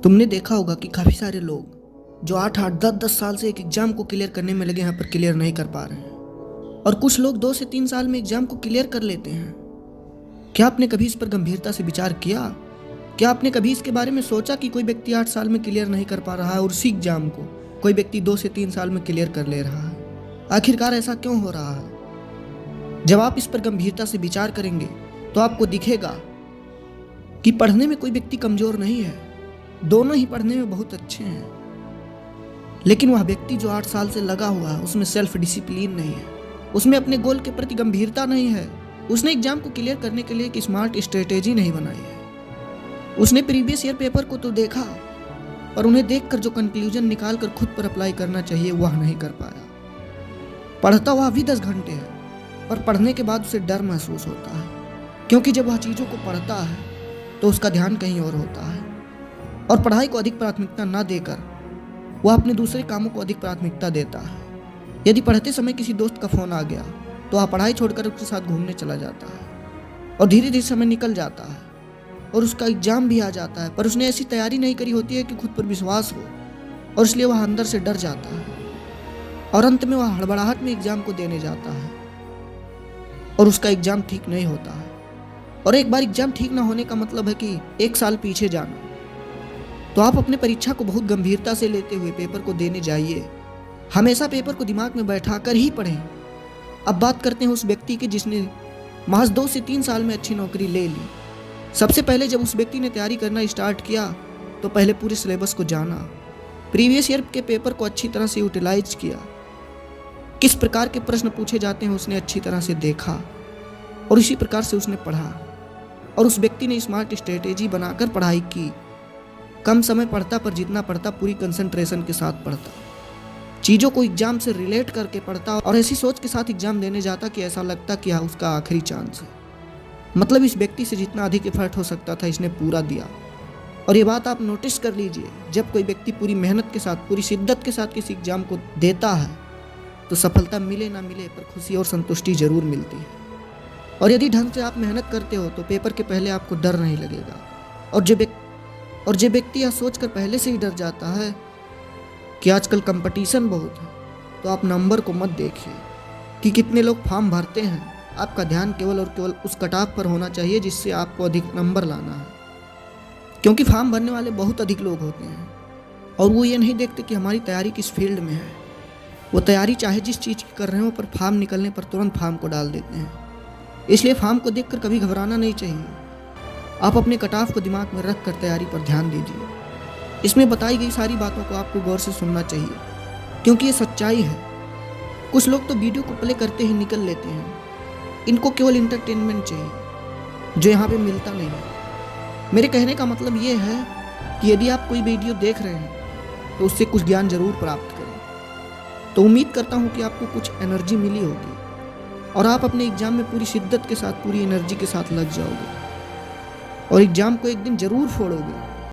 तुमने देखा होगा कि काफ़ी सारे लोग जो 8-8 10-10 साल से एक एग्ज़ाम को क्लियर करने में लगे हैं पर क्लियर नहीं कर पा रहे हैं, और कुछ लोग 2 से 3 साल में एग्ज़ाम को क्लियर कर लेते हैं। क्या आपने कभी इस पर गंभीरता से विचार किया? क्या आपने कभी इसके बारे में सोचा कि कोई व्यक्ति 8 साल में क्लियर नहीं कर पा रहा है और उसी एग्ज़ाम को कोई व्यक्ति 2 से 3 साल में क्लियर कर ले रहा है? आखिरकार ऐसा क्यों हो रहा है? जब आप इस पर गंभीरता से विचार करेंगे तो आपको दिखेगा कि पढ़ने में कोई व्यक्ति कमज़ोर नहीं है, दोनों ही पढ़ने में बहुत अच्छे हैं। लेकिन वह व्यक्ति जो 8 साल से लगा हुआ है उसमें सेल्फ डिसिप्लिन नहीं है, उसमें अपने गोल के प्रति गंभीरता नहीं है, उसने एग्जाम को क्लियर करने के लिए एक स्मार्ट स्ट्रेटेजी नहीं बनाई है। उसने प्रीवियस ईयर पेपर को तो देखा और उन्हें देखकर जो कंक्लूजन निकाल कर खुद पर अप्लाई करना चाहिए वह नहीं कर पाया। पढ़ता हुआ भी 10 घंटे है, पर पढ़ने के बाद उसे डर महसूस होता है, क्योंकि जब वह चीज़ों को पढ़ता है तो उसका ध्यान कहीं और होता है और पढ़ाई को अधिक प्राथमिकता न देकर वह अपने दूसरे कामों को अधिक प्राथमिकता देता है। यदि पढ़ते समय किसी दोस्त का फ़ोन आ गया तो वह पढ़ाई छोड़कर उसके साथ घूमने चला जाता है और धीरे धीरे समय निकल जाता है और उसका एग्ज़ाम भी आ जाता है, पर उसने ऐसी तैयारी नहीं करी होती है कि खुद पर विश्वास हो, और इसलिए वह अंदर से डर जाता है और अंत में वह हड़बड़ाहट में एग्ज़ाम को देने जाता है और उसका एग्ज़ाम ठीक नहीं होता है। और एक बार एग्ज़ाम ठीक ना होने का मतलब है कि 1 साल पीछे जाना। तो आप अपने परीक्षा को बहुत गंभीरता से लेते हुए पेपर को देने जाइए। हमेशा पेपर को दिमाग में बैठा कर ही पढ़ें। अब बात करते हैं उस व्यक्ति की जिसने महज 2 से 3 साल में अच्छी नौकरी ले ली। सबसे पहले जब उस व्यक्ति ने तैयारी करना स्टार्ट किया तो पहले पूरे सिलेबस को जाना, प्रीवियस ईयर के पेपर को अच्छी तरह से यूटिलाइज किया, किस प्रकार के प्रश्न पूछे जाते हैं उसने अच्छी तरह से देखा और इसी प्रकार से उसने पढ़ा। और उस व्यक्ति ने स्मार्ट स्ट्रेटेजी बनाकर पढ़ाई की। कम समय पढ़ता, पर जितना पढ़ता पूरी कंसंट्रेशन के साथ पढ़ता, चीज़ों को एग्जाम से रिलेट करके पढ़ता और ऐसी सोच के साथ एग्जाम देने जाता कि ऐसा लगता कि उसका आखिरी चांस है। मतलब इस व्यक्ति से जितना अधिक एफर्ट हो सकता था इसने पूरा दिया। और ये बात आप नोटिस कर लीजिए, जब कोई व्यक्ति पूरी मेहनत के साथ, पूरी शिद्दत के साथ किसी एग्जाम को देता है तो सफलता मिले ना मिले पर खुशी और संतुष्टि जरूर मिलती है। और यदि ढंग से आप मेहनत करते हो तो पेपर के पहले आपको डर नहीं लगेगा। और जो व्यक्ति यह सोचकर पहले से ही डर जाता है कि आजकल कंपटीशन बहुत है, तो आप नंबर को मत देखिए कि कितने लोग फॉर्म भरते हैं। आपका ध्यान केवल और केवल उस कटऑफ पर होना चाहिए जिससे आपको अधिक नंबर लाना है, क्योंकि फॉर्म भरने वाले बहुत अधिक लोग होते हैं और वो ये नहीं देखते कि हमारी तैयारी किस फील्ड में है। वो तैयारी चाहे जिस चीज़ की कर रहे हो, पर फॉर्म निकलने पर तुरंत फॉर्म को डाल देते हैं। इसलिए फॉर्म को देखकर कभी घबराना नहीं चाहिए। आप अपने कटऑफ को दिमाग में रख कर तैयारी पर ध्यान दीजिए। इसमें बताई गई सारी बातों को आपको गौर से सुनना चाहिए, क्योंकि ये सच्चाई है। कुछ लोग तो वीडियो को प्ले करते ही निकल लेते हैं, इनको केवल इंटरटेनमेंट चाहिए जो यहाँ पे मिलता नहीं है। मेरे कहने का मतलब ये है कि यदि आप कोई वीडियो देख रहे हैं तो उससे कुछ ज्ञान जरूर प्राप्त करें। तो उम्मीद करता हूँ कि आपको कुछ एनर्जी मिली होगी और आप अपने एग्ज़ाम में पूरी शिद्दत के साथ, पूरी एनर्जी के साथ लग जाओगे और एग्ज़ाम को एक दिन ज़रूर फोड़ोगे।